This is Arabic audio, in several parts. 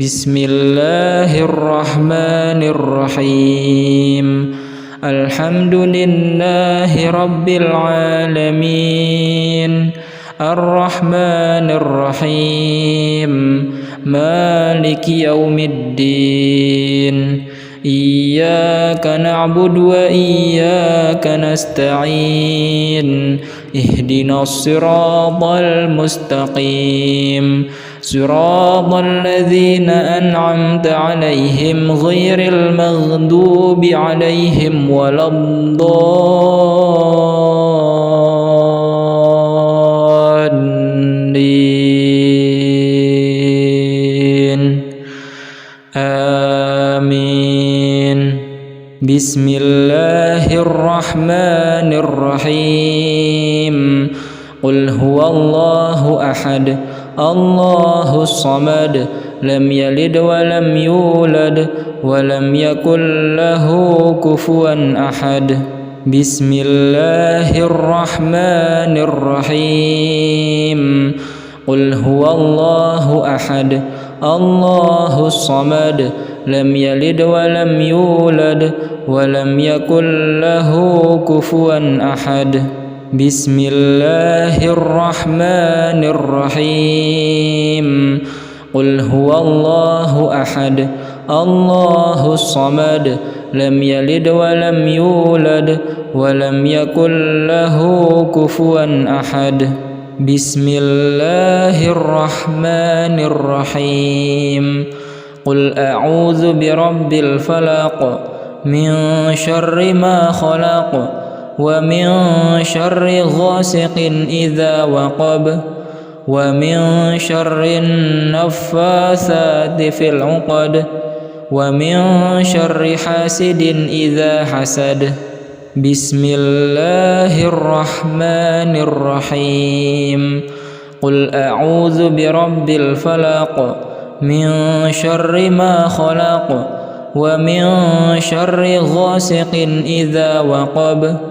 Bismillahirrahmanirrahim. Alhamdulillahi rabbil alamin. Ar-Rahmanir-Rahim. Maliki yaumiddin. Iyyaka na'budu wa iyyaka nasta'in. Ihdinas siratal mustaqim. Siratal ladzina an'amta 'alaihim ghairil maghdubi 'alaihim waladdallin. Amin. Bismillahirrahmanirrahim. Qul huwallahu ahad. Allahus samad. Lam yalid wa lam yulad wa lam yakul lahu kufuwan ahad. Bismillahirrahmanirrahim. Qul huwallahu ahad. Allahus samad. Lam yalid wa lam yulad wa lam yakul lahu kufuwan ahad. Bismillahirrahmanirrahim. Qul huwallahu ahad. Allahus samad. Lam yalid wa lam yulad wa lam yakul lahu kufuwan ahad. Bismillahirrahmanirrahim. Qul a'udzu birabbil falaq. Min syarri ma khalaq. Wa min syarri ghasiqin idza waqab. Wa min syarri naffatsati fil 'uqad. Wa min syarri hasidin idza hasad. Bismillahirrahmanirrahim. Qul a'udzu birabbil falaq. Min syarri ma khalaq. Wa min syarri ghasiqin idza waqab.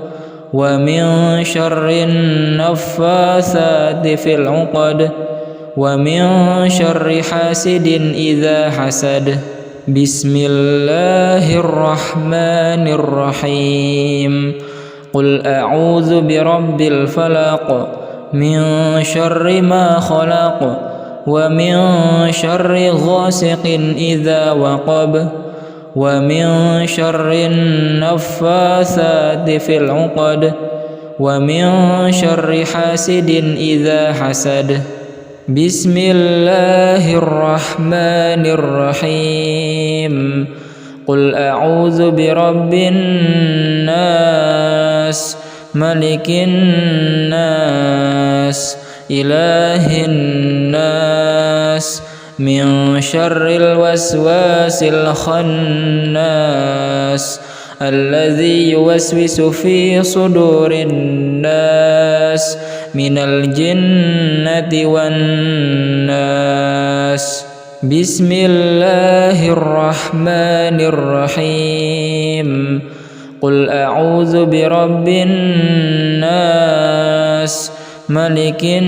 Wa min syarri naffatsati fil 'uqad. Wa min syarri hasidin idza hasad. Bismillahirrahmanirrahim. Qul a'udzu birabbil falaq. Min syarri ma khalaq. Wa min syarri ghasiqin idza waqab. Wa min syarri naffatsati fil 'uqad. Wa min syarri hasidin idza hasad. Bismillahirrahmanirrahim. Qul a'udzu birabbin nas. Malikin nas. Ilahin nas. Min syarril waswasil khannas. Alladzi yuwaswisu fi sudurin nas. Minal jinnati wan nas. Bismillahirrahmanirrahim. Qul a'udzu birabbin nas. Malikin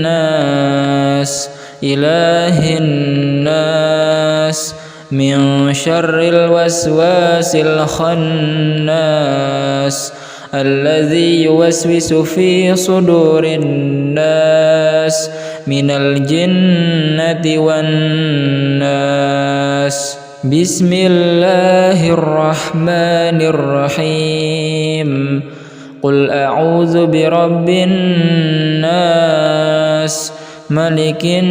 nas. Ilahin nas. Min syarril waswasil khannas. Alladzi yuwaswisu fi sudurin nas. Minal jinnati wan nas. Bismillahirrahmanirrahim. Qul a'udzu birabbin nas. Malikin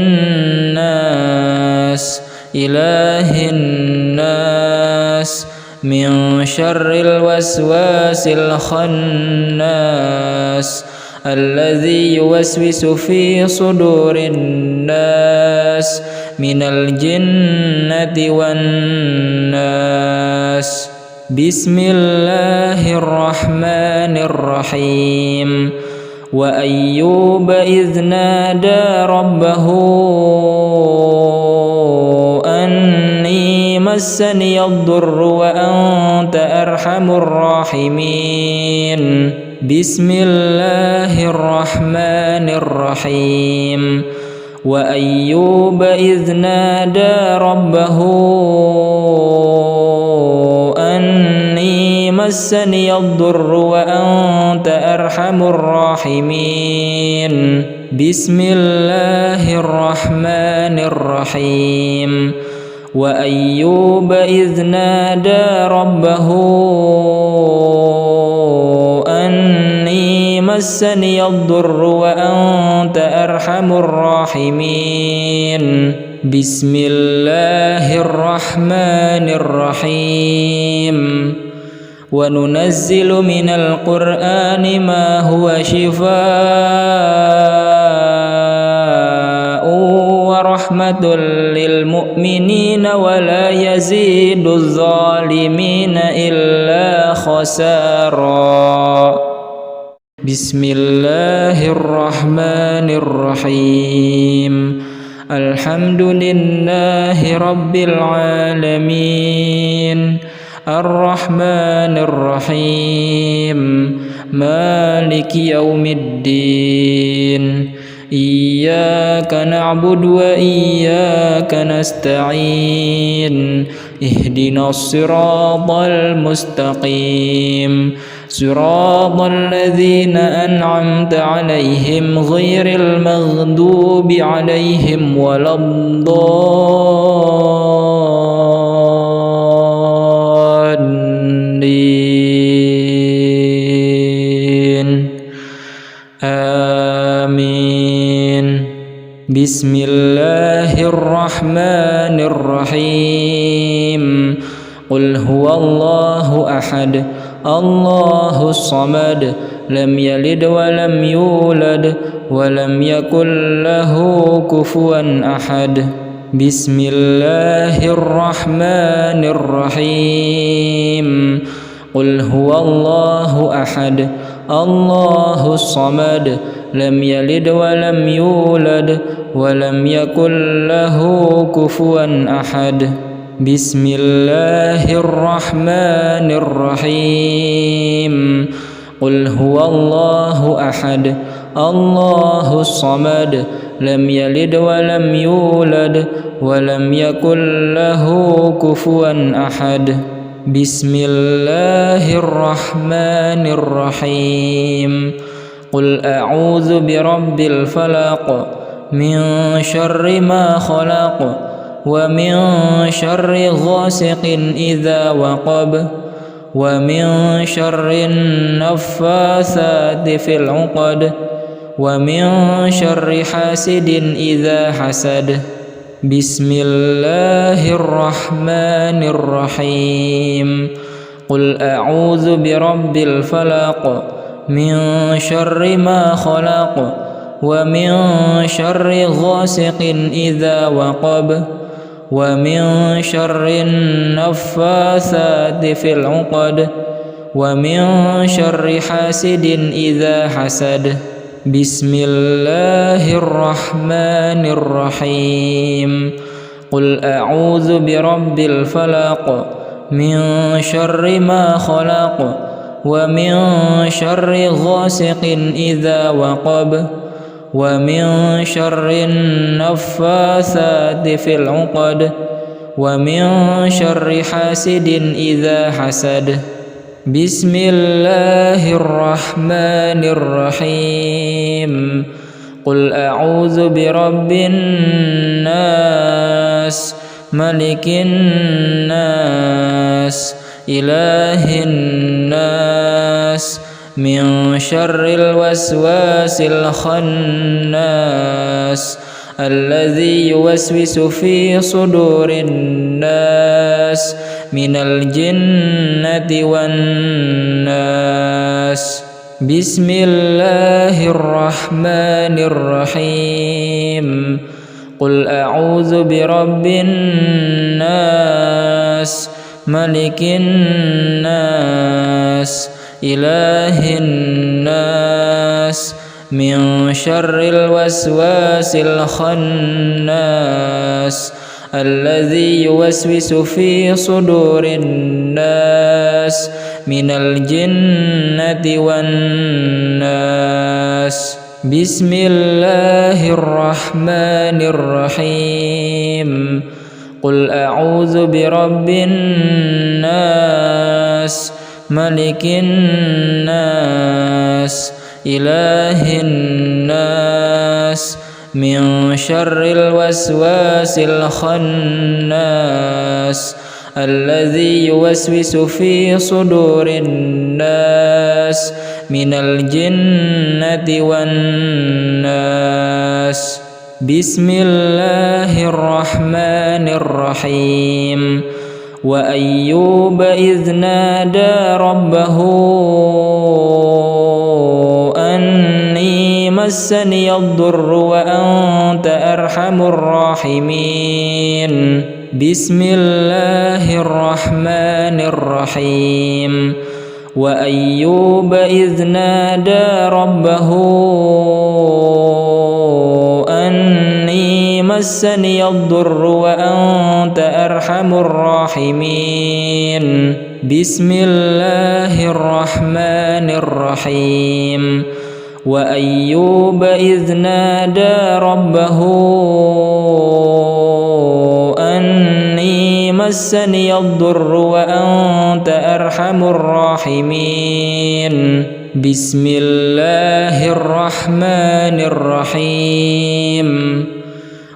nas. Ilahin nas. Min syarril waswasil khannas. Alladzi yuwaswisu fi sudurin nas. Minal jinnati wan nas. Bismillahirrahmanirrahim. Wa ayyuba idh nada rabbahu anni massani ad-durru wa anta arhamur rahimin. Bismillahirrahmanirrahim. وأيوب إذ نادى ربه أني مسني الضر وأنت أرحم الراحمين بسم الله الرحمن الرحيم وأيوب إذ نادى ربه أني مسني الضر وأنت أرحم الراحمين بسم الله الرحمن الرحيم وننزل من القرآن ما هو شفاء ورحمة للمؤمنين ولا يزيد الظالمين إلا خسارا بسم الله الرحمن الرحيم الحمد لله رب العالمين الرحمن الرحيم مالك يوم الدين إياك نعبد وإياك نستعين اهدنا الصراط المستقيم صراط الذين أنعمت عليهم غير المغضوب عليهم ولا الضالين آمين بسم الله الرحمن الرحيم قل هو الله أحد الله الصمد لم يلد ولم يولد ولم يكن له كفوا أحد بسم الله الرحمن الرحيم قل هو الله أحد الله الصمد لم يلد ولم يولد ولم يكن له كفوا أحد بسم الله الرحمن الرحيم قل هو الله أحد الله الصمد لم يلد ولم يولد ولم يكن له كفوا أحد بسم الله الرحمن الرحيم قل أعوذ برب الفلق من شر ما خلق ومن شر غاسق إذا وقب ومن شر النفاثات في العقد ومن شر حاسد إذا حسد بسم الله الرحمن الرحيم قل أعوذ برب الفلق من شر ما خلق ومن شر غاسق إذا وقب ومن شر النفاثات في العقد ومن شر حاسد إذا حسد بسم الله الرحمن الرحيم قل أعوذ برب الفلق من شر ما خلق ومن شر غاسق إذا وقب ومن شر النفاثات في العقد ومن شر حاسد إذا حسد بسم الله الرحمن الرحيم قل أعوذ برب الناس ملك الناس إله الناس من شر الوسواس الخناس الذي يوسوس في صدور الناس من الجنة والناس بسم الله الرحمن الرحيم قل أعوذ برب الناس ملك الناس إله الناس من شر الوسواس الخناس الذي يوسوس في صدور الناس من الجنة والناس بسم الله الرحمن الرحيم قل أعوذ برب الناس ملك الناس إله الناس من شر الوسواس الخناس الذي يوسوس في صدور الناس من الجنة والناس بسم الله الرحمن الرحيم وأيوب إذ نادى ربه أني مسني الضر وأنت أرحم الراحمين بسم الله الرحمن الرحيم وأيوب إذ نادى ربه أني مسني الضر وأنت أرحم الراحمين بسم الله الرحمن الرحيم وأيوب إذ نادى ربه أني مسني الضر وأنت أرحم الراحمين بسم الله الرحمن الرحيم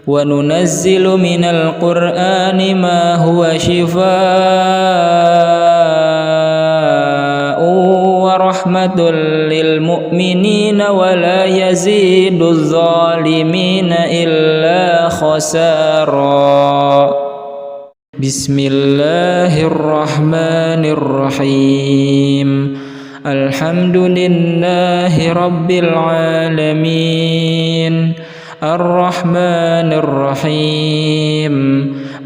وننزل من القرآن ما هو شفاء ورحمة للمؤمنين ولا يزيد الظالمين إلا خسارا بسم الله الرحمن الرحيم الحمد لله رب العالمين الرحمن الرحيم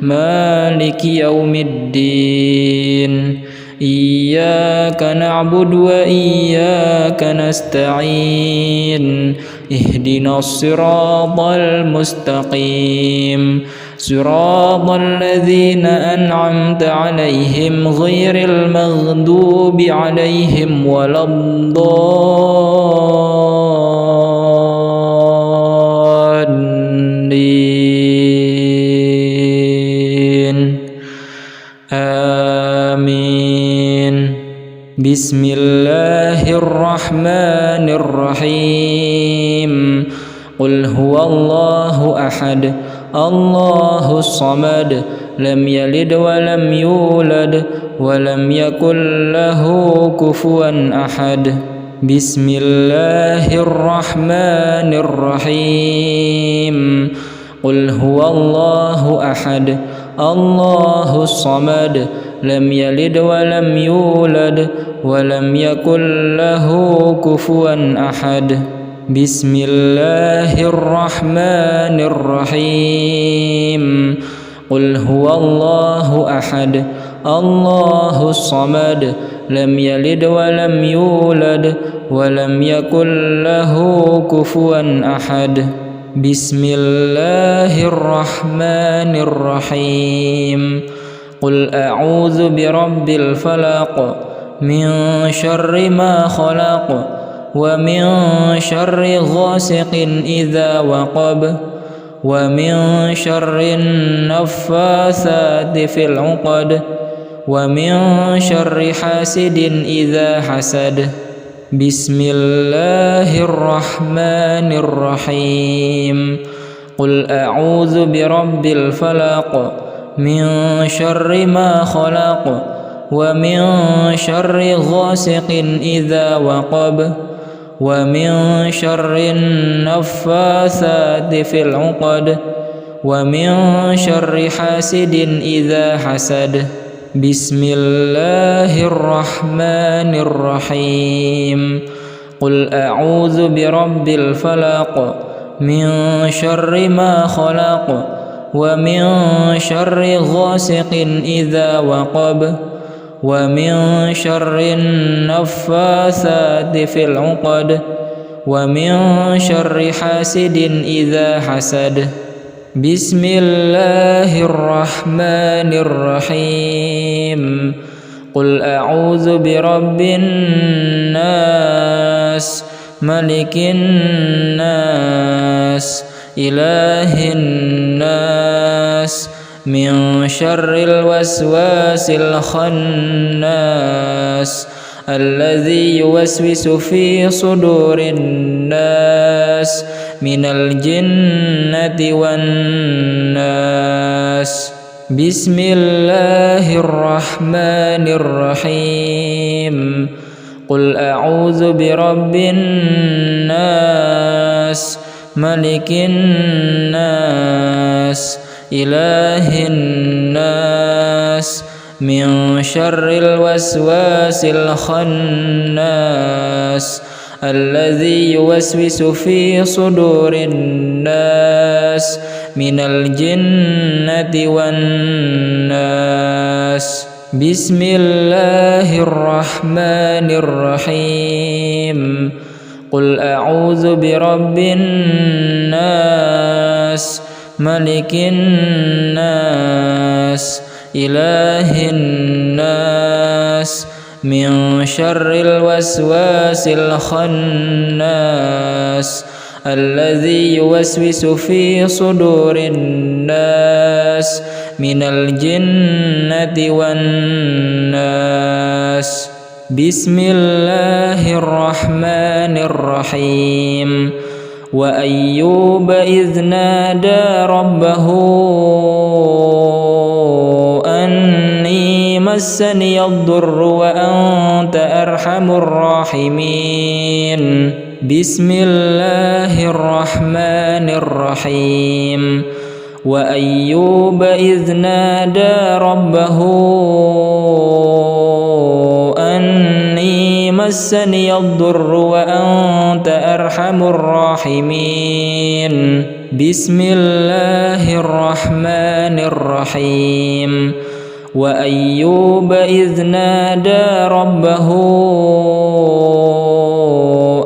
مالك يوم الدين إياك نعبد وإياك نستعين اهدنا الصراط المستقيم صراط الذين أنعمت عليهم غير المغضوب عليهم ولا الضالين آمين بسم الله الرحمن الرحيم قل هو الله أحد الله الصمد لم يلد ولم يولد ولم يكن له كفوا أحد بسم الله الرحمن الرحيم قل هو الله أحد الله الصمد لم يلد ولم يولد ولم يكن له كفوا أحد بسم الله الرحمن الرحيم قل هو الله أحد الله الصمد لم يلد ولم يولد ولم يكن له كفوا أحد بسم الله الرحمن الرحيم قل أعوذ برب الفلق من شر ما خلق ومن شر غاسق إذا وقب ومن شر النفاثات في العقد ومن شر حاسد إذا حسد بسم الله الرحمن الرحيم قل أعوذ برب الفلق من شر ما خلق ومن شر غاسق إذا وقب ومن شر النفاثات في العقد ومن شر حاسد إذا حسد بسم الله الرحمن الرحيم قل أعوذ برب الفلق من شر ما خلق ومن شر غاسق إذا وقب ومن شر النفاثات في العقد ومن شر حاسد إذا حسد بسم الله الرحمن الرحيم قل أعوذ برب الناس ملك الناس إله الناس من شر الوسواس الخناس الذي يوسوس في صدور الناس من الجنة والناس. بسم الله الرحمن الرحيم. قل أعوذ برب الناس ملك الناس إله الناس من شر الوسواس الخناس الذي يوسوس في صدور الناس من الجنة والناس. بسم الله الرحمن الرحيم. قل أعوذ برب الناس ملك الناس إله الناس من شر الوسواس الخناس الذي يوسوس في صدور الناس من الجنة والناس. بسم الله الرحمن الرحيم. وأيوب إذ نادى ربه أني مسني الضر وأنت أرحم الراحمين. بسم الله الرحمن الرحيم. وأيوب إذ نادى ربه أني مسني الضر وأنت أرحم الراحمين. بسم الله الرحمن الرحيم. وأيوب إذ نادى ربه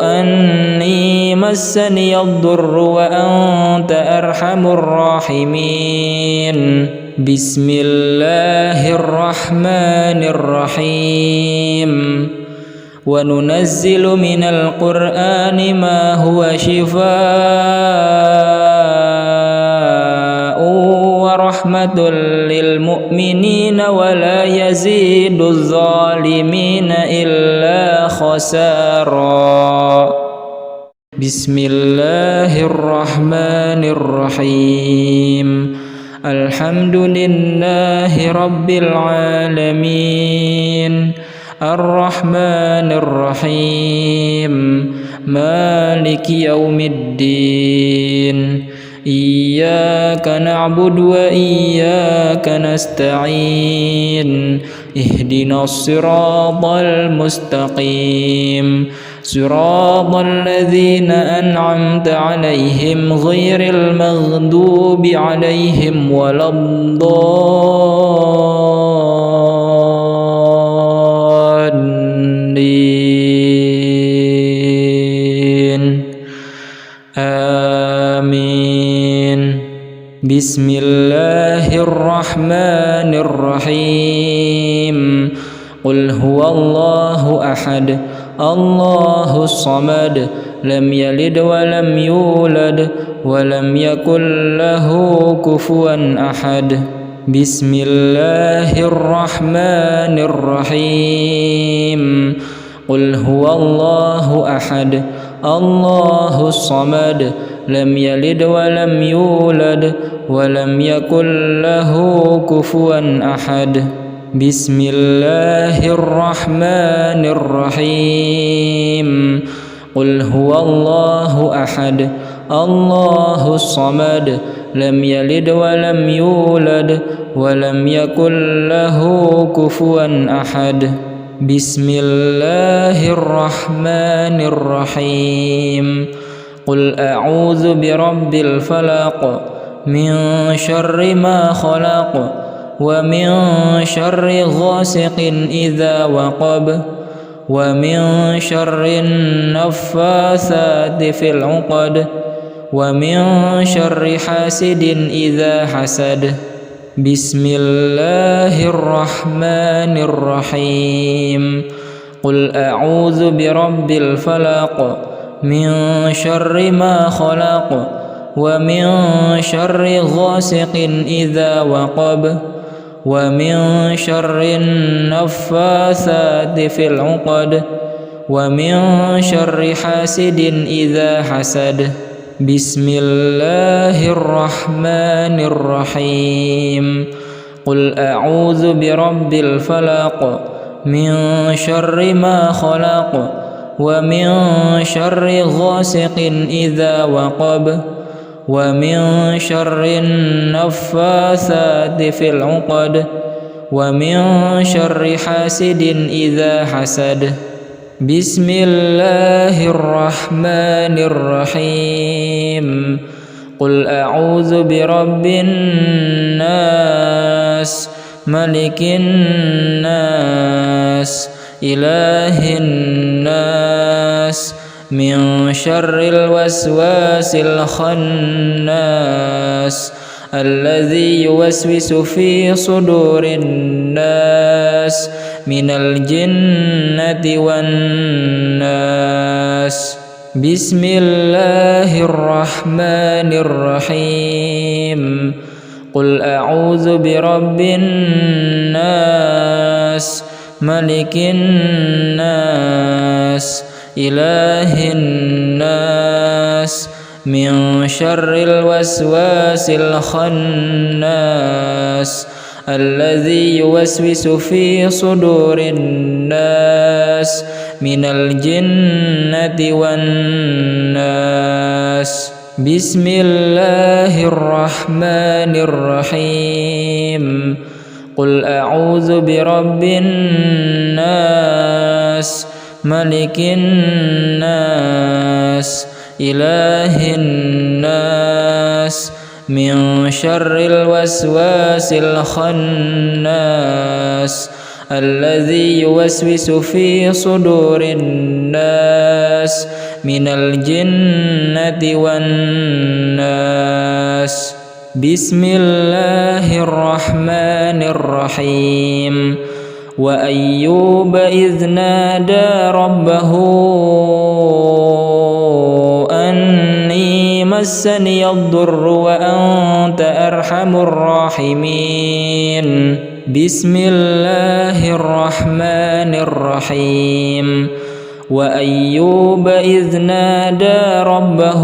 أني مسني الضر وأنت أرحم الراحمين. بسم الله الرحمن الرحيم. وننزل من القرآن ما هو شفاء ورحمة للمؤمنين ولا يزيد الظالمين إلا خسارا. بسم الله الرحمن الرحيم. الحمد لله رب العالمين الرحمن الرحيم مالك يوم الدين. إياك نعبد وإياك نستعين. اهدنا الصراط المستقيم صراط الذين أنعمت عليهم غير المغضوب عليهم ولا الضالين. آمين. بسم الله الرحمن الرحيم. قل هو الله أحد الله الصمد لم يلد ولم يولد ولم يكن له كفوا أحد. بسم الله الرحمن الرحيم. قل هو الله أحد الله الصمد لم يلد ولم يولد ولم يكن له كفوا أحد. بسم الله الرحمن الرحيم. قل هو الله أحد الله الصمد لم يلد ولم يولد ولم يكن له كفوا أحد. بسم الله الرحمن الرحيم. قل أعوذ برب الفلق من شر ما خلق ومن شر غاسق إذا وقب ومن شر النفاثات في العقد ومن شر حاسد إذا حسد. بسم الله الرحمن الرحيم. قل أعوذ برب الفلق من شر ما خلق ومن شر غاسق إذا وقب ومن شر النفاثات في العقد ومن شر حاسد إذا حسد. بسم الله الرحمن الرحيم. قل أعوذ برب الفلق من شر ما خلق ومن شر غاسق إذا وقب ومن شر النفاثات في العقد ومن شر حاسد إذا حسد. بسم الله الرحمن الرحيم. قل أعوذ برب الناس ملك الناس إله الناس من شر الوسواس الخناس الذي يوسوس في صدور الناس من الجنة والناس. بسم الله الرحمن الرحيم. قل أعوذ برب الناس ملك الناس إله الناس من شر الوسواس الخناس الذي يوسوس في صدور الناس من الجنة والناس. بسم الله الرحمن الرحيم. قل أعوذ برب الناس ملك الناس إله الناس من شر الوسواس الخناس الذي يوسوس في صدور الناس من الجنة والناس. بسم الله الرحمن الرحيم. وأيوب إذ نادى ربه أني مسني الضر وأنت أرحم الراحمين. بسم الله الرحمن الرحيم. وأيوب إذ نادى ربه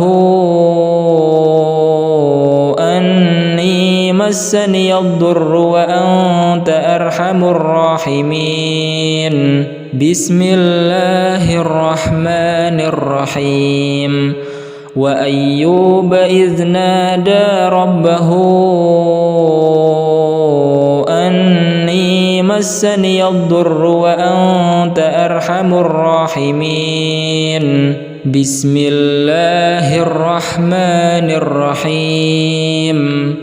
أني مسني الضر وأنت أرحم الراحمين. بسم الله الرحمن الرحيم. وأيوب إذ نادى ربه أني مسني الضر وأنت أرحم الراحمين. بسم الله الرحمن الرحيم.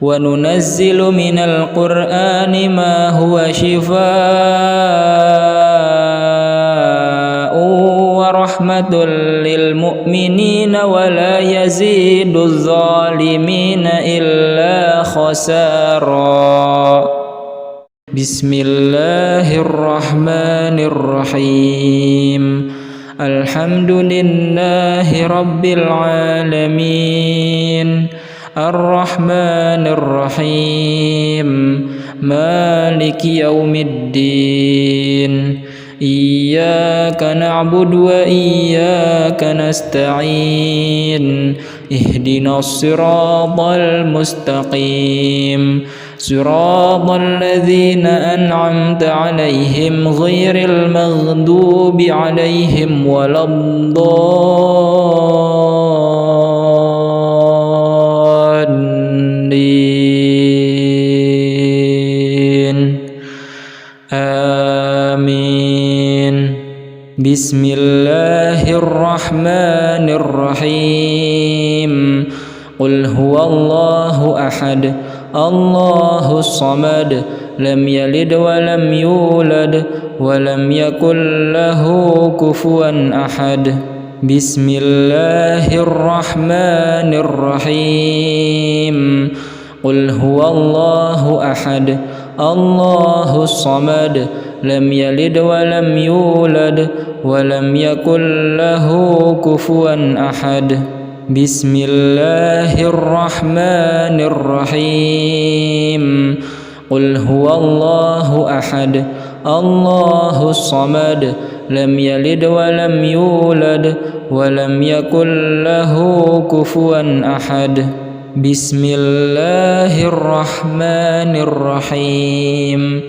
وننزل من القرآن ما هو شفاء ورحمة للمؤمنين ولا يزيد الظالمين إلا خسارا. بسم الله الرحمن الرحيم. الحمد لله رب العالمين الرحمن الرحيم مالك يوم الدين. إياك نعبد وإياك نستعين. اهدنا الصراط المستقيم صراط الذين أنعمت عليهم غير المغضوب عليهم ولا الضالين. آمين. بسم الله الرحمن الرحيم. قل هو الله أحد الله الصمد لم يلد ولم يولد ولم يكن له كفوا أحد. بسم الله الرحمن الرحيم. قل هو الله أحد الله الصمد لم يلد ولم يولد ولم يكن له كفوا أحد بسم الله الرحمن الرحيم قل هو الله أحد الله الصمد لم يلد ولم يولد ولم يكن له كفوا أحد بسم الله الرحمن الرحيم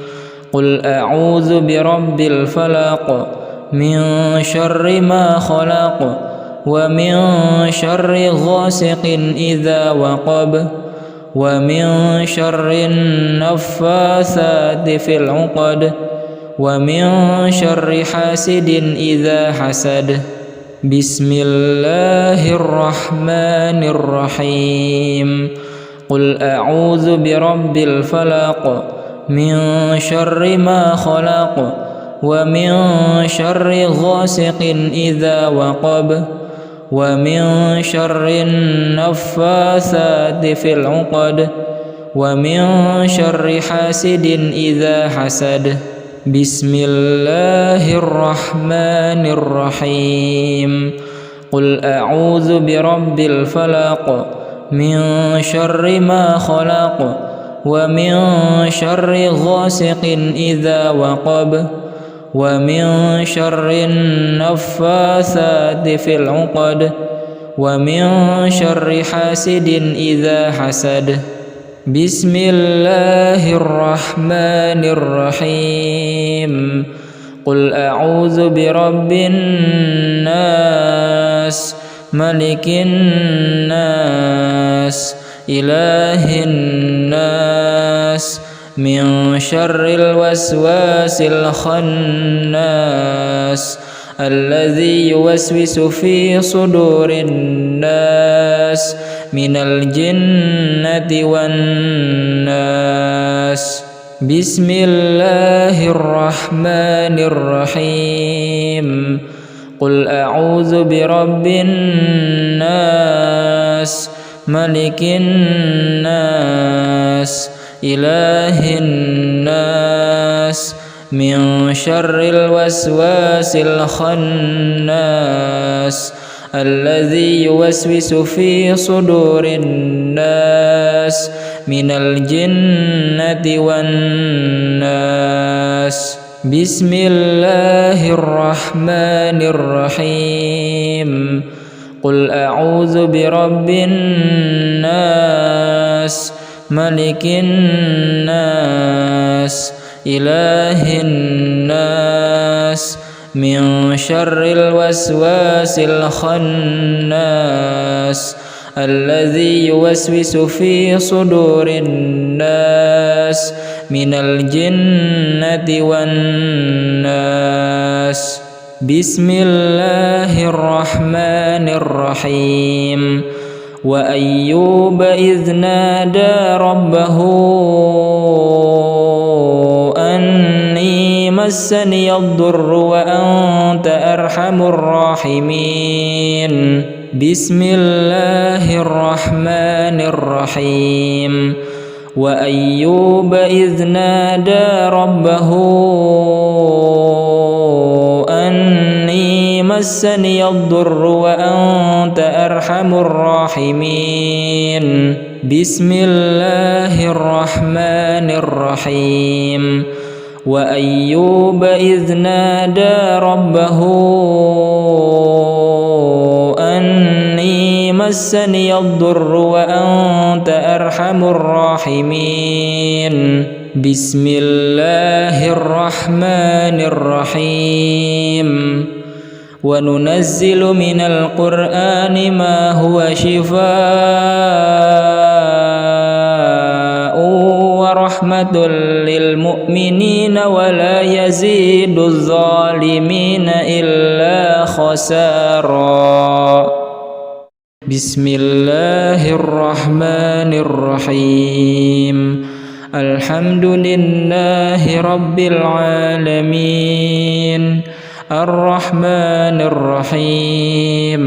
قل أعوذ برب الفلق من شر ما خلق ومن شر غاسق إذا وقب ومن شر النفاثات في العقد ومن شر حاسد إذا حسد بسم الله الرحمن الرحيم قل أعوذ برب الفلق من شر ما خلق ومن شر غاسق إذا وقب ومن شر النفاثات في العقد ومن شر حاسد إذا حسد بسم الله الرحمن الرحيم قل أعوذ برب الفلق من شر ما خلق ومن شر غاسق إذا وقب ومن شر النفاثات في العقد ومن شر حاسد إذا حسد بسم الله الرحمن الرحيم قل أعوذ برب الناس ملك الناس إله الناس من شر الوسواس الخناس الذي يوسوس في صدور الناس من الجنة والناس بسم الله الرحمن الرحيم قل أعوذ برب الناس ملك الناس إله الناس من شر الوسواس الخناس الذي يوسوس في صدور الناس من الجنة والناس بسم الله الرحمن الرحيم قل أعوذ برب الناس ملك الناس إله الناس من شر الوسواس الخناس الذي يوسوس في صدور الناس من الجنة والناس بسم الله الرحمن الرحيم وأيوب إذ نادى ربه أني مسني الضر وأنت أرحم الراحمين بسم الله الرحمن الرحيم وأيوب إذ نادى ربه أني مسني الضر وأنت أرحم الراحمين بسم الله الرحمن الرحيم وأيوب إذ نادى ربه أني مسني الضر وأنت أرحم الراحمين بسم الله الرحمن الرحيم وننزل من القرآن ما هو شفاء ورحمة للمؤمنين ولا يزيد الظالمين إلا خسارا بسم الله الرحمن الرحيم الحمد لله رب العالمين الرحمن الرحيم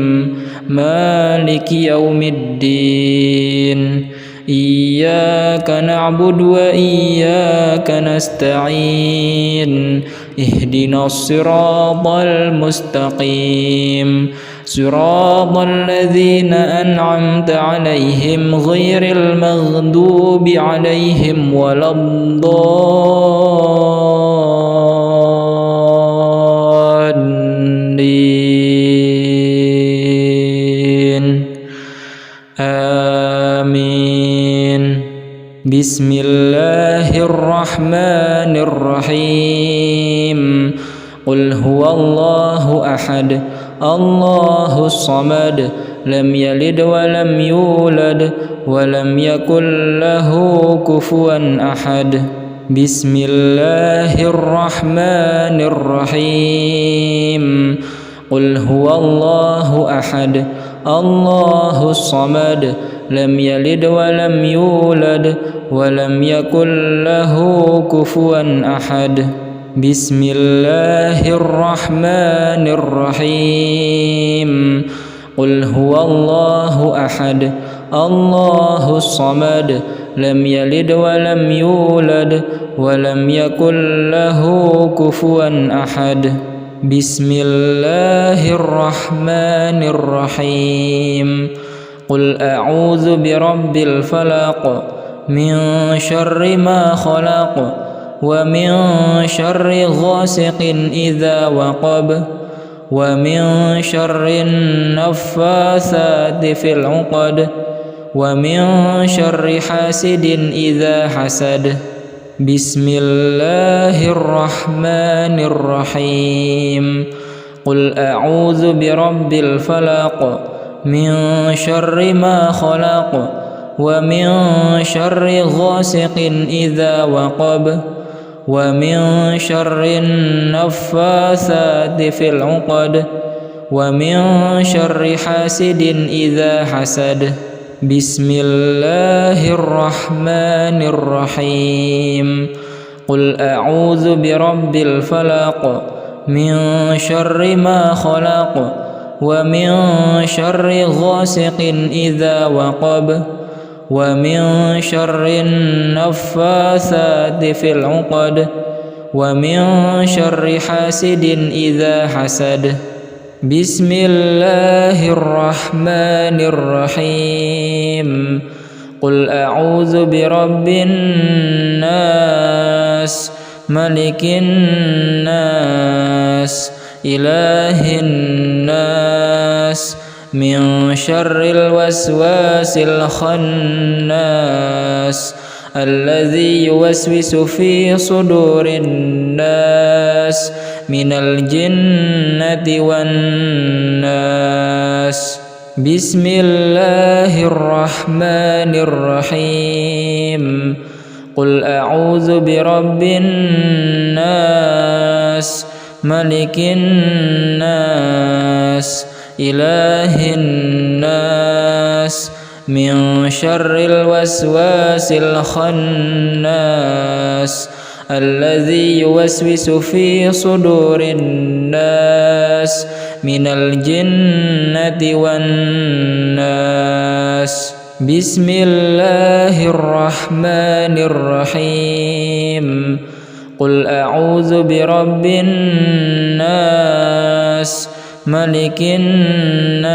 مالك يوم الدين إياك نعبد وإياك نستعين اهدنا الصراط المستقيم صراط الذين أنعمت عليهم غير المغضوب عليهم ولا الضالين آمين. بسم الله الرحمن الرحيم قل هو الله أحد الله الصمد لم يلد ولم يولد ولم يكن له كفوا أحد. بسم الله الرحمن الرحيم قل هو الله أحد الله الصمد لم يلد ولم يولد ولم يكن له كفوا أحد. بسم الله الرحمن الرحيم قل هو الله أحد الله الصمد لم يلد ولم يولد ولم يكن له كفوا أحد. بسم الله الرحمن الرحيم قل أعوذ برب الفلق من شر ما خلق ومن شر غاسق إذا وقب ومن شر النفاثات في العقد ومن شر حاسد إذا حسد. بسم الله الرحمن الرحيم قل أعوذ برب الفلق من شر ما خلق ومن شر غاسق إذا وقب ومن شر النفاثات في العقد ومن شر حاسد إذا حسد. بسم الله الرحمن الرحيم قل أعوذ برب الفلق من شر ما خلق ومن شر غاسق إذا وقب ومن شر النفاثات في العقد ومن شر حاسد إذا حسد. بسم الله الرحمن الرحيم قل أعوذ برب الناس ملك الناس إله الناس من شر الوسواس الخناس الذي يوسوس في صدور الناس من الجنة والناس. بسم الله الرحمن الرحيم قل أعوذ برب الناس ملك الناس إله الناس من شر الوسواس الخناس الذي يوسوس في صدور الناس من الجنة والناس. بسم الله الرحمن الرحيم قل أعوذ برب الناس ملك الناس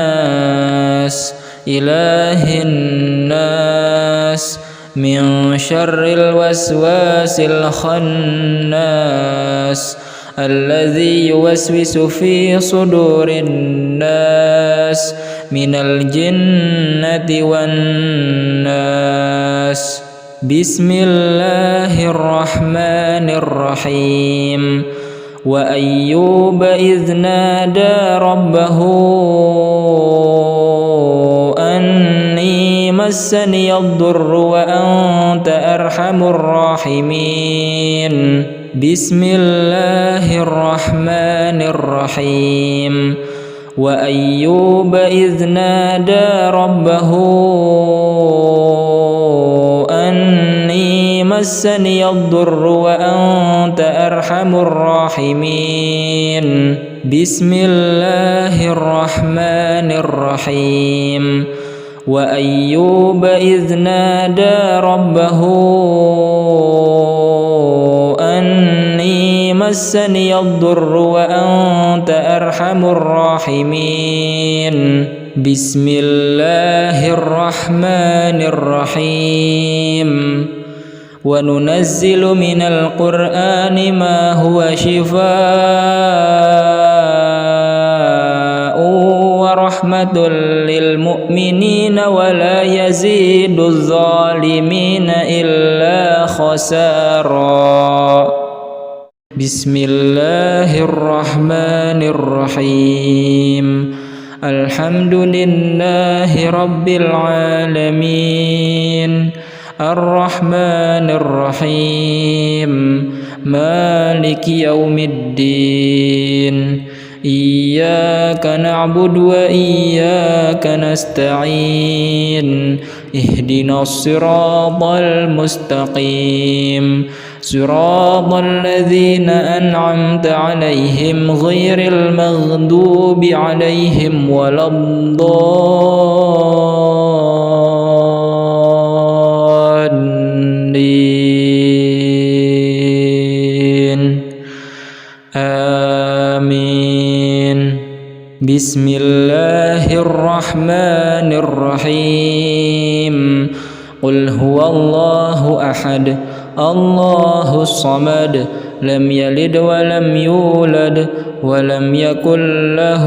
إله الناس من شر الوسواس الخناس الذي يوسوس في صدور الناس من الجنة والناس. بسم الله الرحمن الرحيم وأيوب إذ نادى ربه أني مسني الضر وأنت أرحم الراحمين. بسم الله الرحمن الرحيم وأيوب إذ نادى ربه أني مسني الضر وأنت أرحم الراحمين. بسم الله الرحمن الرحيم وأيوب إذ نادى ربه أني مسني الضر وأنت أرحم الراحمين بسم الله الرحمن الرحيم وننزل من القرآن ما هو شفاء ورحمة للمؤمنين ولا يزيد الظالمين إلا خسارا بسم الله الرحمن الرحيم الحمد لله رب العالمين الرحمن الرحيم مالك يوم الدين إياك نعبد وإياك نستعين اهدنا الصراط المستقيم صراط الذين أنعمت عليهم غير المغضوب عليهم ولا الضالين آمين بسم الله الرحمن الرحيم قل هو الله أحد الله الصمد لم يلد ولم يولد ولم يكن له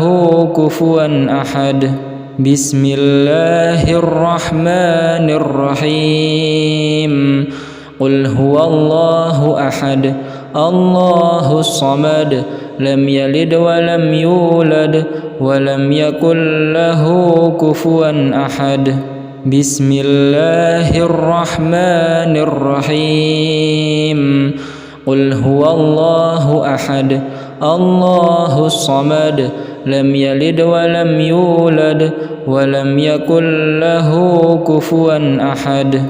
كفوا أحد بسم الله الرحمن الرحيم قل هو الله أحد الله الصمد لم يلد ولم يولد ولم يكن له كفوا أحد بسم الله الرحمن الرحيم قل هو الله أحد الله الصمد لم يلد ولم يولد ولم يكن له كفوا أحد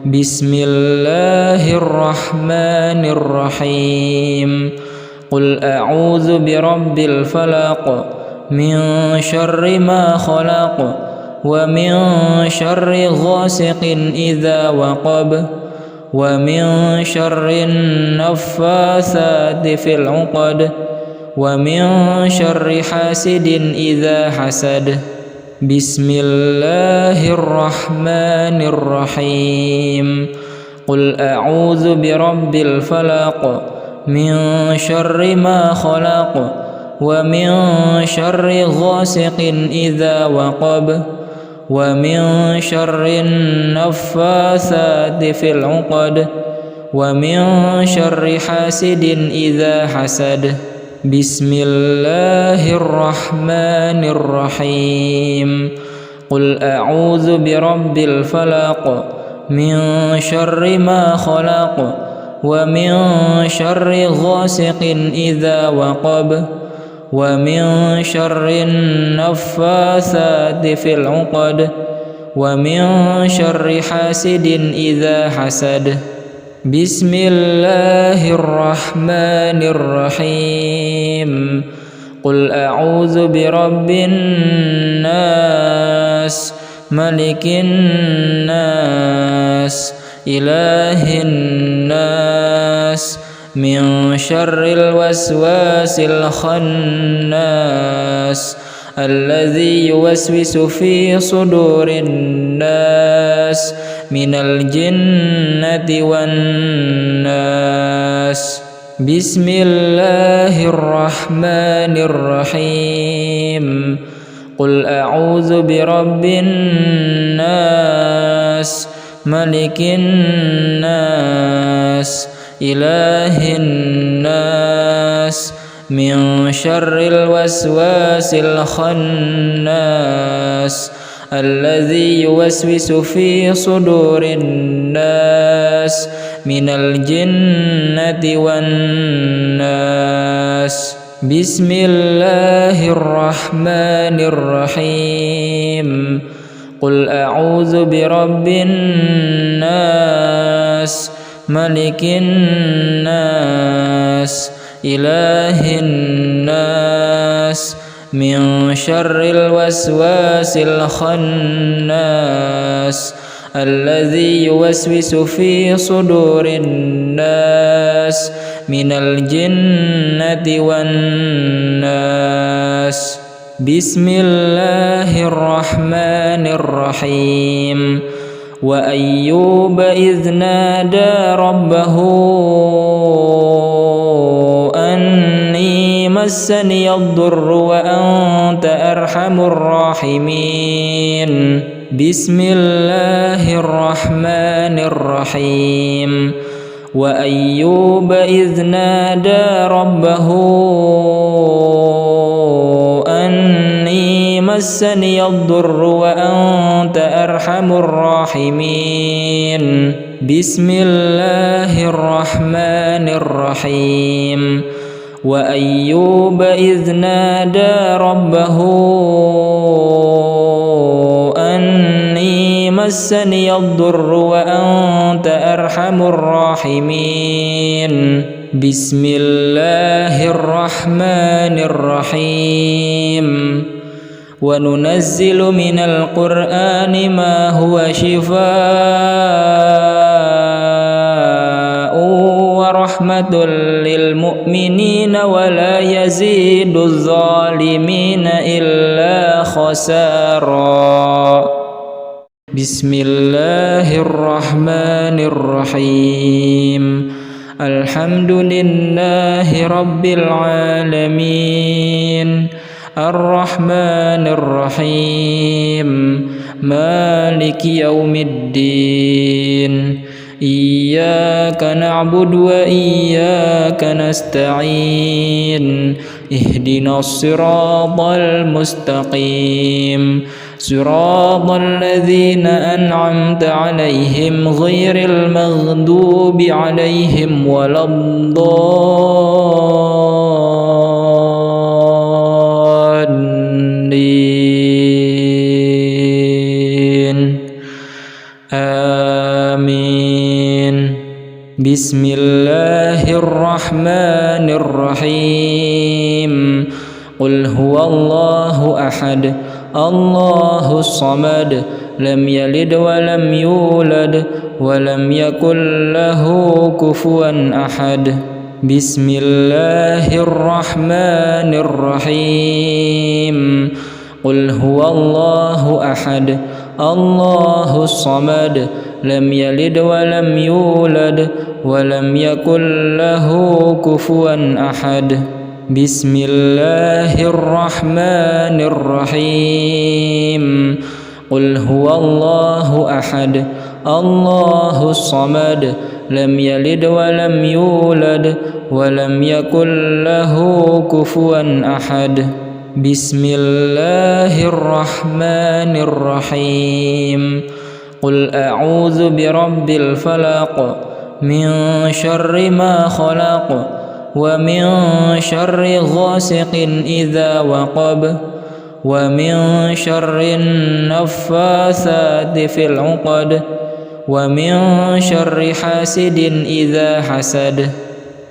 بسم الله الرحمن الرحيم قل أعوذ برب الفلق من شر ما خلق ومن شر غاسق إذا وقب ومن شر النفاثات في العقد ومن شر حاسد إذا حسد بسم الله الرحمن الرحيم قل أعوذ برب الفلق من شر ما خلق ومن شر غاسق إذا وقب ومن شر النفاثات في العقد ومن شر حاسد إذا حسد بسم الله الرحمن الرحيم قل أعوذ برب الفلق من شر ما خلق ومن شر غاسق إذا وقب ومن شر النفاثات في العقد ومن شر حاسد إذا حسد بسم الله الرحمن الرحيم قل أعوذ برب الناس ملك الناس إله الناس من شر الوسواس الخناس الذي يوسوس في صدور الناس من الجنة والناس بسم الله الرحمن الرحيم قل أعوذ برب الناس ملك الناس إله الناس من شر الوسواس الخناس الذي يوسوس في صدور الناس من الجنة والناس بسم الله الرحمن الرحيم قل أعوذ برب الناس ملك الناس إله الناس من شر الوسواس الخناس الذي يوسوس في صدور الناس من الجنة والناس. بسم الله الرحمن الرحيم. وأيوب إذ نادى ربه أني مسني الضر وأنت أرحم الراحمين. بسم الله الرحمن الرحيم. وأيوب إذ نادى ربه أني مسني الضر وأنت أرحم الراحمين. بسم الله الرحمن الرحيم. وأيوب إذ نادى ربه أني مسني الضر وأنت أرحم الراحمين. بسم الله الرحمن الرحيم. وننزل من القرآن ما هو شفاء ورحمة للمؤمنين ولا يزيد الظالمين إلا خسارا. بسم الله الرحمن الرحيم. الحمد لله رب العالمين الرحمن الرحيم مالك يوم الدين. إياك نعبد وإياك نستعين. اهدنا الصراط المستقيم صراط الذين أنعمت عليهم غير المغضوب عليهم ولا الضالين. آمين. بسم الله الرحمن الرحيم. قل هو الله أحد الله الصمد لم يلد ولم يولد ولم يكن له كفوا أحد. بسم الله الرحمن الرحيم. قل هو الله أحد الله الصمد لم يلد ولم يولد ولم يكن له كفوا أحد. بسم الله الرحمن الرحيم. قل هو الله أحد الله الصمد لم يلد ولم يولد ولم يكن له كفوا أحد. بسم الله الرحمن الرحيم. قل أعوذ برب الفلق من شر ما خلق ومن شر غاسق إذا وقب ومن شر النفاثات في العقد ومن شر حاسد إذا حسد.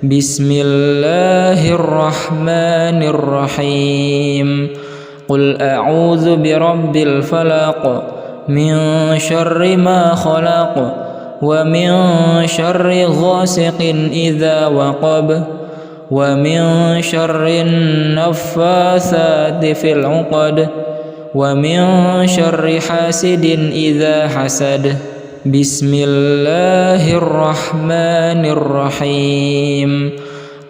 بسم الله الرحمن الرحيم. قل أعوذ برب الفلق من شر ما خلق ومن شر غاسق إذا وقب ومن شر النفاثات في العقد ومن شر حاسد إذا حسد. بسم الله الرحمن الرحيم.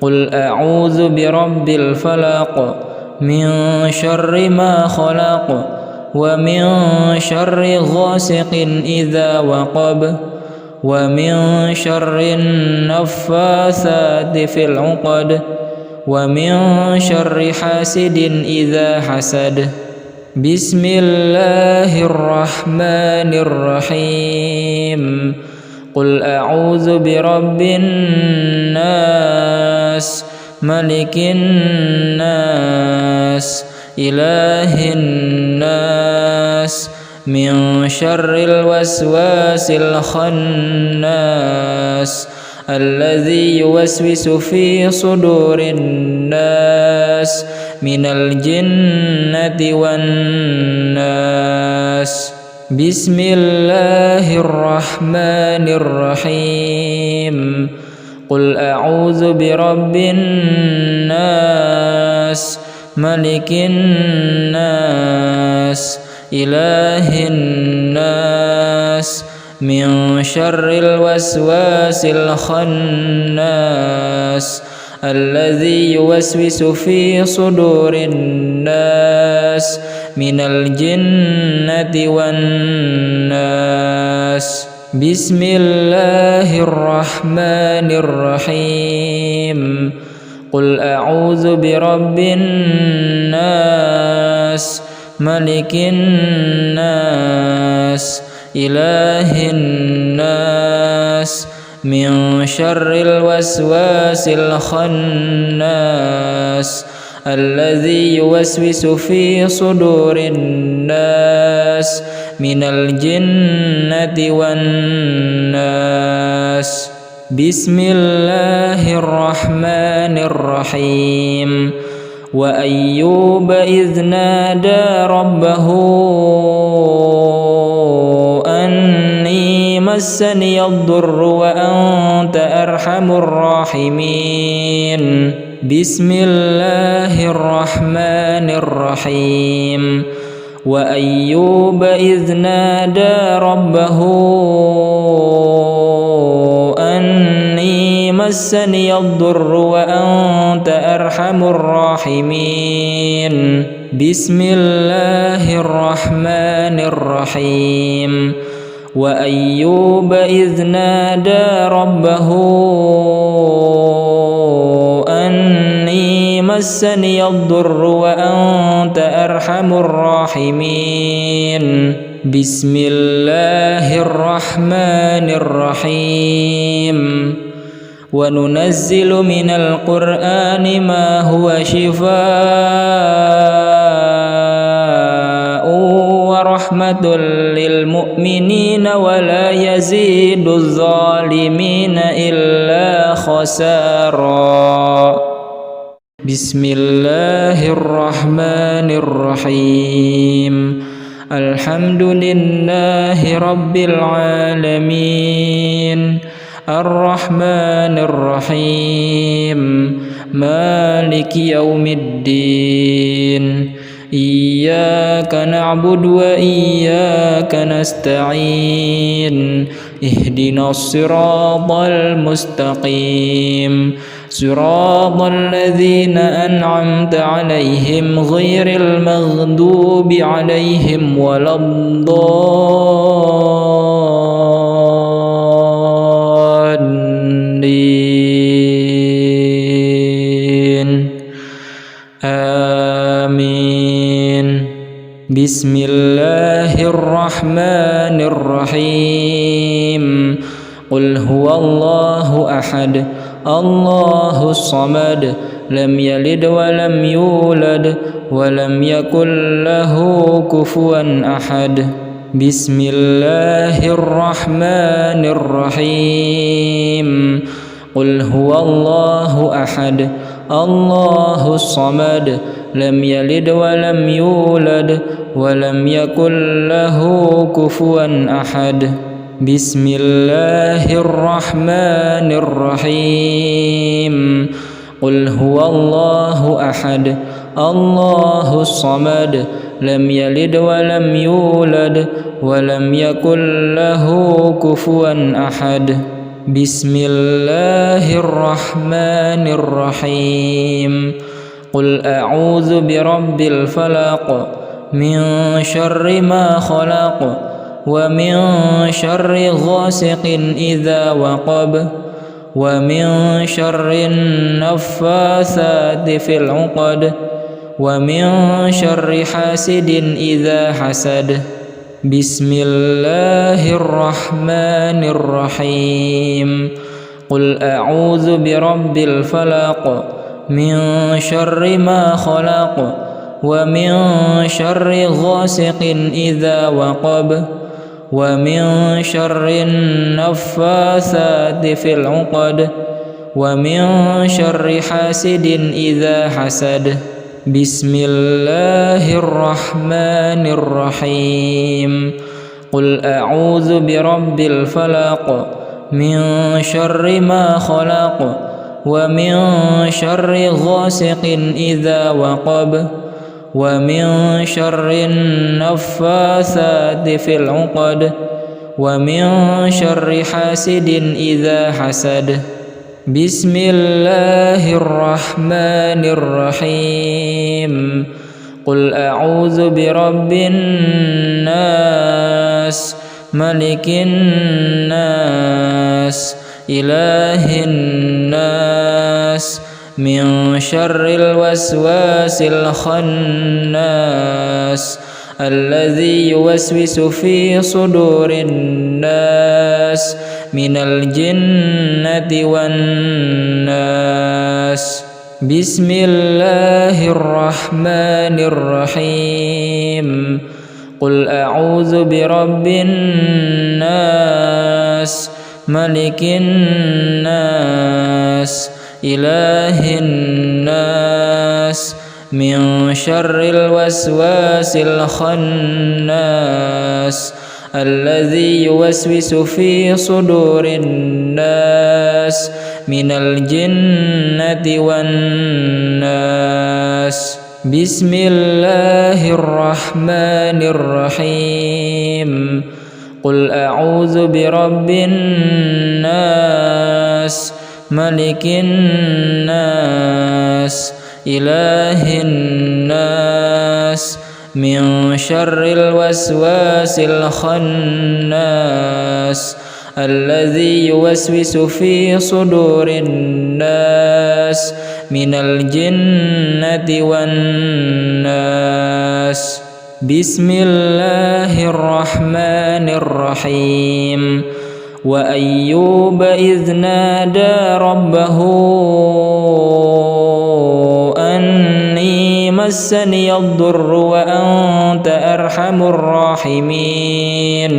قل أعوذ برب الفلق من شر ما خلق ومن شر غاسق إذا وقب ومن شر النفاثات في العقد ومن شر حاسد إذا حسد. بسم الله الرحمن الرحيم. قل أعوذ برب الناس ملك الناس إله الناس من شر الوسواس الخناس الذي يوسوس في صدور الناس من الجنة والناس. بسم الله الرحمن الرحيم. قل أعوذ برب الناس ملك الناس إله الناس من شر الوسواس الخناس الذي يوسوس في صدور الناس من الجنة والناس. بسم الله الرحمن الرحيم. قل أعوذ برب الناس ملك الناس إله الناس من شر الوسواس الخناس الذي يوسوس في صدور الناس من الجنة والناس. بسم الله الرحمن الرحيم. وأيوب إذ نادى ربه أني مسني الضر وأنت أرحم الراحمين. بسم الله الرحمن الرحيم. وأيوب إذ نادى ربه أني مسني الضر وأنت أرحم الراحمين. بسم الله الرحمن الرحيم. وأيوب إذ نادى ربه أني مسني الضر وأنت أرحم الراحمين. بسم الله الرحمن الرحيم. وننزل من القرآن ما هو شفاء ورحمة للمؤمنين ولا يزيد الظالمين إلا خسارا. بسم الله الرحمن الرحيم. الحمد لله رب العالمين الرحمن الرحيم مالك يوم الدين. إياك نعبد وإياك نستعين. اهدنا الصراط المستقيم صراط الذين أنعمت عليهم غير المغضوب عليهم ولا الضالين. آمين. بسم الله الرحمن الرحيم. قل هو الله أحد الله الصمد لم يلد ولم يولد ولم يكن له كفوا أحد. بسم الله الرحمن الرحيم. قل هو الله أحد الله الصمد لم يلد ولم يولد ولم يكن له كفوا أحد. بسم الله الرحمن الرحيم. قل هو الله أحد الله الصمد لم يلد ولم يولد ولم يكن له كفوا أحد. بسم الله الرحمن الرحيم. قل أعوذ برب الفلق من شر ما خلق ومن شر غاسق إذا وقب ومن شر النفاثات في العقد ومن شر حاسد إذا حسد. بسم الله الرحمن الرحيم. قل أعوذ برب الفلق من شر ما خلق ومن شر غاسق إذا وقب ومن شر النفاثات في العقد ومن شر حاسد إذا حسد. بسم الله الرحمن الرحيم قل أعوذ برب الفلق من شر ما خلق ومن شر غاسق إذا وقب ومن شر النفاثات في العقد ومن شر حاسد إذا حسد بسم الله الرحمن الرحيم قل أعوذ برب الناس ملك الناس إله الناس من شر الوسواس الخناس الذي يوسوس في صدور الناس من الجنة والناس بسم الله الرحمن الرحيم قل أعوذ برب الناس ملك الناس إله الناس من شر الوسواس الخناس الذي يوسوس في صدور الناس من الجنة والناس بسم الله الرحمن الرحيم قل أعوذ برب الناس ملك الناس إله الناس من شر الوسواس الخناس الذي يوسوس في صدور الناس من الجنة والناس بسم الله الرحمن الرحيم وأيوب إذ نادى ربه أني مسني الضر وأنت أرحم الراحمين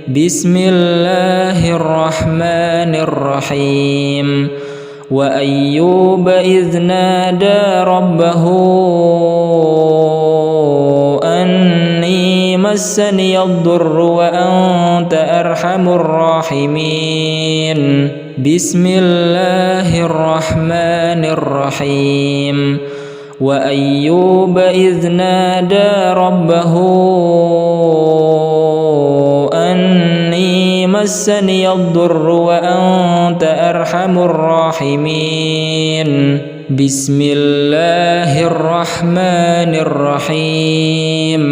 بسم الله الرحمن الرحيم وأيوب إذ نادى ربه أني مسني الضر وأنت أرحم الراحمين بسم الله الرحمن الرحيم وأيوب إذ نادى ربه أني مسني الضر وأنت أرحم الراحمين بسم الله الرحمن الرحيم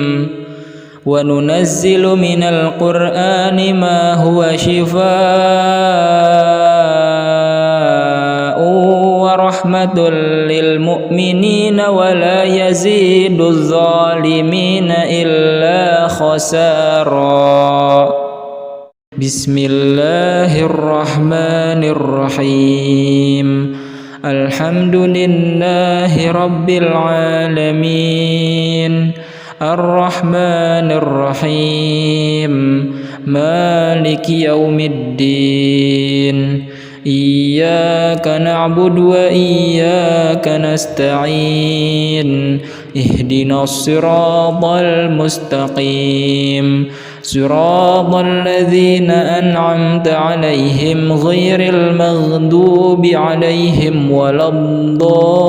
وننزل من القرآن ما هو شفاء ورحمة للمؤمنين ولا يزيد الظالمين إلا خسارا بسم الله الرحمن الرحيم الحمد لله رب العالمين الرحمن الرحيم مالك يوم الدين إياك نعبد وإياك نستعين اهدنا الصراط المستقيم صراط الذين أنعمت عليهم غير المغضوب عليهم ولا الضالين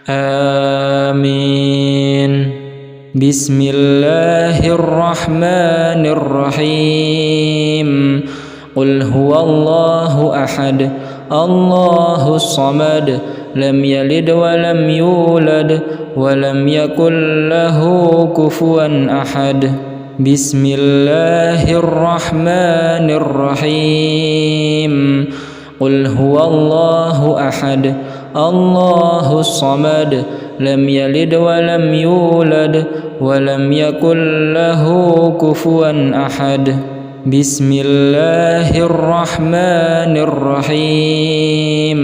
آمين بسم الله الرحمن الرحيم قل هو الله أحد الله الصمد لم يلد ولم يولد ولم يكن له كفوا أحد بسم الله الرحمن الرحيم قل هو الله أحد الله الصمد لم يلد ولم يولد ولم يكن له كفوا أحد بسم الله الرحمن الرحيم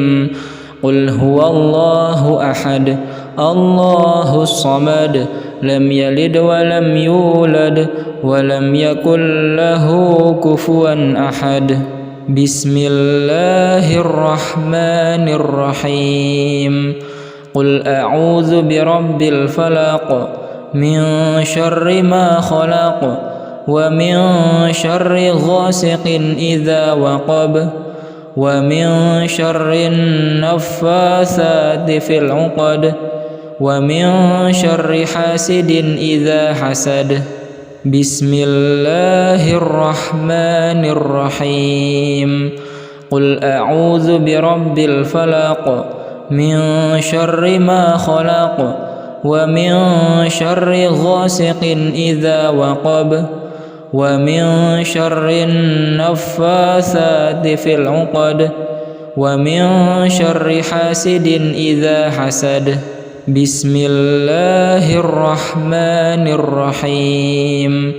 قل هو الله أحد الله الصمد لم يلد ولم يولد ولم يكن له كفوا أحد. بسم الله الرحمن الرحيم. قل أعوذ برب الفلق من شر ما خلق ومن شر غاسق إذا وقب ومن شر النفاثات في العقد ومن شر حاسد إذا حسد. بسم الله الرحمن الرحيم. قل أعوذ برب الفلق من شر ما خلق ومن شر غاسق إذا وقب ومن شر النفاثات في العقد ومن شر حاسد إذا حسد. بسم الله الرحمن الرحيم.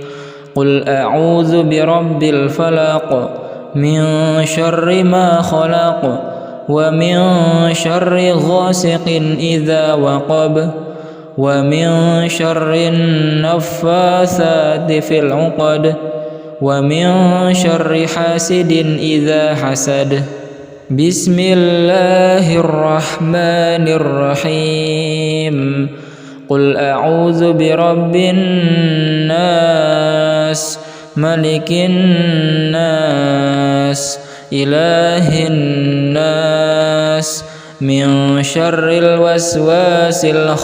قل أعوذ برب الفلق من شر ما خلق ومن شر غاسق إذا وقب ومن شر النفاثات في العقد ومن شر حاسد إذا حسد. بسم الله الرحمن الرحيم. قل أعوذ برب الناس ملك الناس إله الناس من شر الوسواس الخناس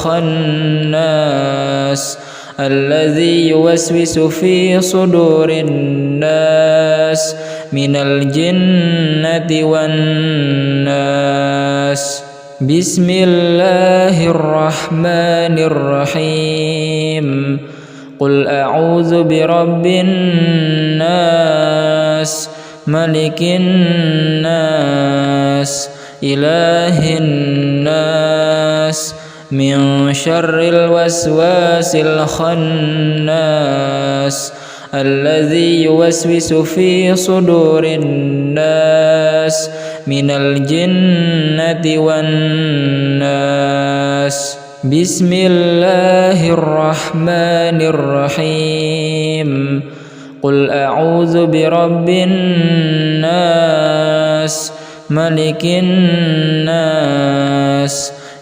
الذي يوسوس في صدور الناس من الجنة والناس. بسم الله الرحمن الرحيم. قل أعوذ برب الناس ملك الناس إله الناس من شر الوسواس الخناس الذي يوسوس في صدور الناس من الجنة والناس. بسم الله الرحمن الرحيم. قل أعوذ برب الناس ملك الناس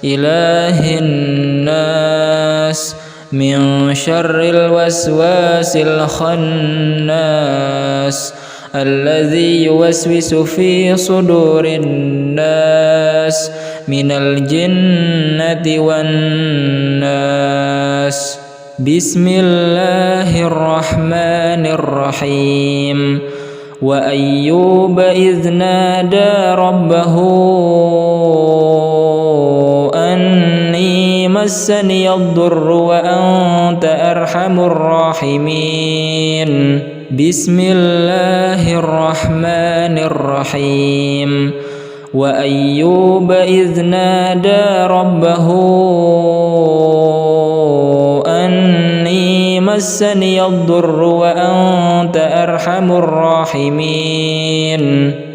إله الناس من شر الوسواس الخناس الذي يوسوس في صدور الناس من الجنة والناس. بسم الله الرحمن الرحيم. وأيوب إذ نادى ربه أني مسني الضر وأنت أرحم الراحمين. بسم الله الرحمن الرحيم. وأيوب إذ نادى ربه أني مسني الضر وأنت أرحم الراحمين.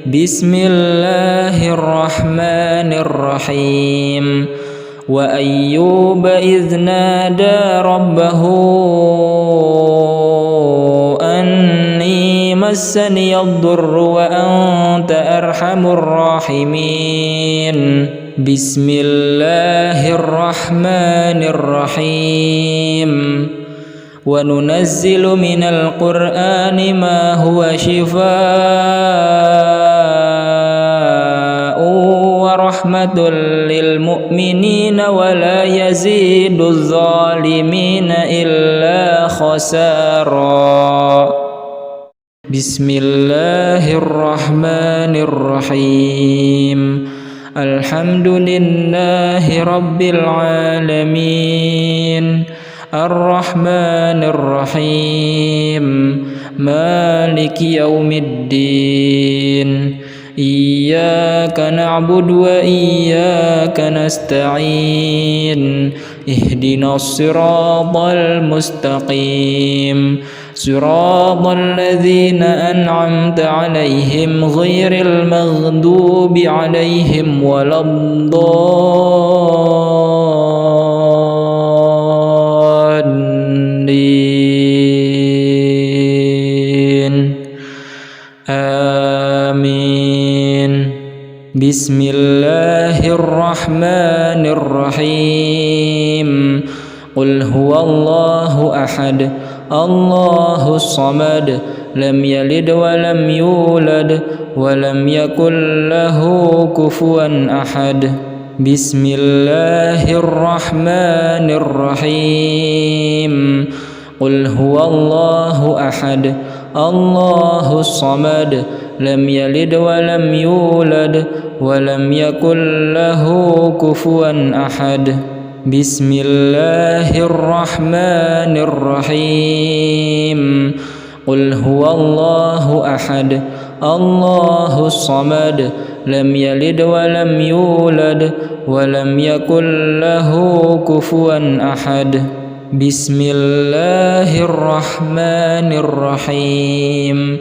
بسم الله الرحمن الرحيم. وأيوب إذ نادى ربه أني مسني الضر وأنت أرحم الراحمين. بسم الله الرحمن الرحيم. وننزل من القرآن ما هو شفاء ورحمة للمؤمنين ولا يزيد الظالمين إلا خسارا. بسم الله الرحمن الرحيم. الحمد لله رب العالمين الرحمن الرحيم مالك يوم الدين. إياك نعبد وإياك نستعين. اهدنا الصراط المستقيم صراط الذين أنعمت عليهم غير المغضوب عليهم ولا الضالين. الضالين آمين. بسم الله الرحمن الرحيم. قل هو الله أحد الله الصمد لم يلد ولم يولد ولم يكن له كفوا أحد. بسم الله الرحمن الرحيم. قل هو الله أحد الله الصمد لم يلد ولم يولد ولم يكن له كفوا أحد. بسم الله الرحمن الرحيم. قل هو الله أحد الله الصمد لم يلد ولم يولد ولم يكن له كفوا أحد. بسم الله الرحمن الرحيم.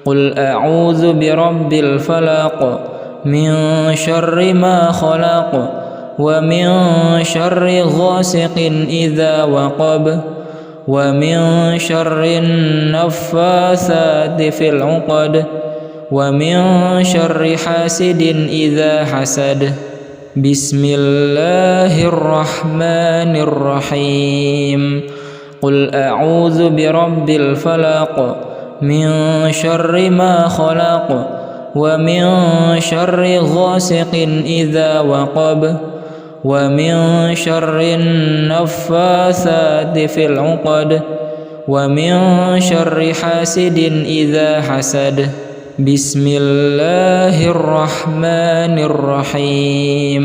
قل أعوذ برب الفلق من شر ما خلق ومن شر غاسق إذا وقب ومن شر النفاثات في العقد ومن شر حاسد إذا حسد. بسم الله الرحمن الرحيم. قل أعوذ برب الفلق من شر ما خلق ومن شر غاسق إذا وقب ومن شر النفاثات في العقد ومن شر حاسد إذا حسد. بسم الله الرحمن الرحيم.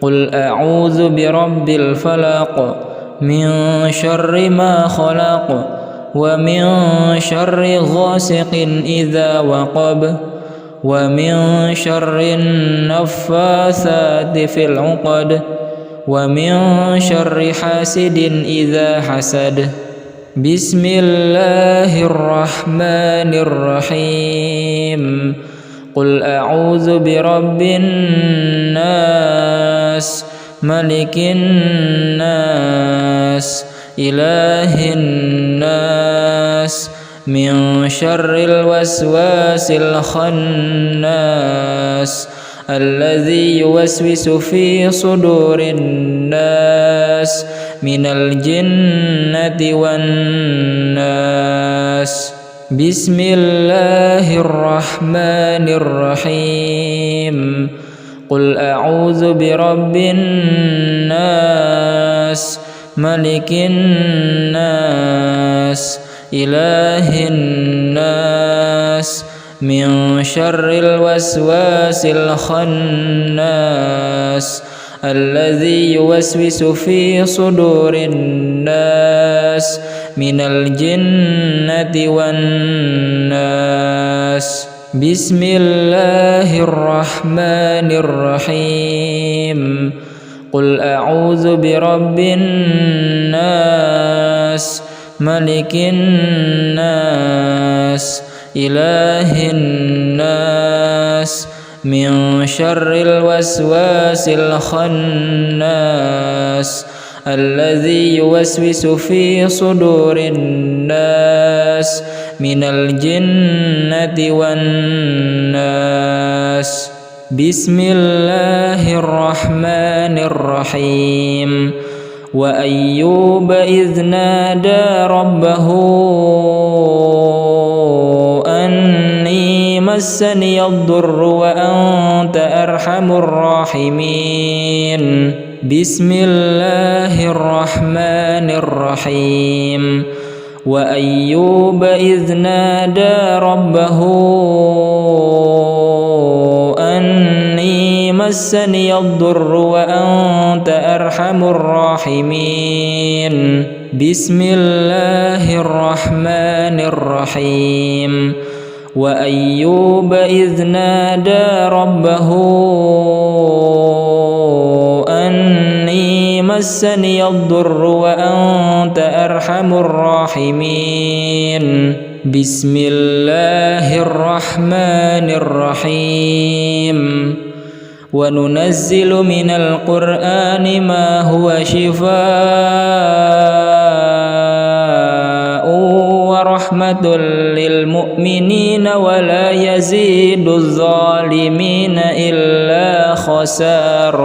قل أعوذ برب الفلق من شر ما خلق ومن شر غاسق إذا وقب ومن شر النفاثات في العقد ومن شر حاسد إذا حسد. بسم الله الرحمن الرحيم. قل أعوذ برب الناس ملك الناس إله الناس من شر الوسواس الخناس الذي يوسوس في صدور الناس من الجنة والناس. بسم الله الرحمن الرحيم. قل أعوذ برب الناس ملك الناس إله الناس من شر الوسواس الخناس الذي يوسوس في صدور الناس من الجنة والناس. بسم الله الرحمن الرحيم. قل أعوذ برب الناس ملك الناس إله الناس من شر الوسواس الخناس الذي يوسوس في صدور الناس من الجنة والناس. بسم الله الرحمن الرحيم. وأيوب إذ نادى ربه أني مسني الضر وأنت أرحم الراحمين. بسم الله الرحمن الرحيم. وأيوب إذ نادى ربه أني مسني الضر وأنت أرحم الراحمين. بسم الله الرحمن الرحيم. وأيوب إذ نادى ربه أني مسني الضر وأنت أرحم الراحمين. بسم الله الرحمن الرحيم. وننزل من القرآن ما هو شفاء ورحمة للمؤمنين ولا يزيد الظالمين إلا خسارا.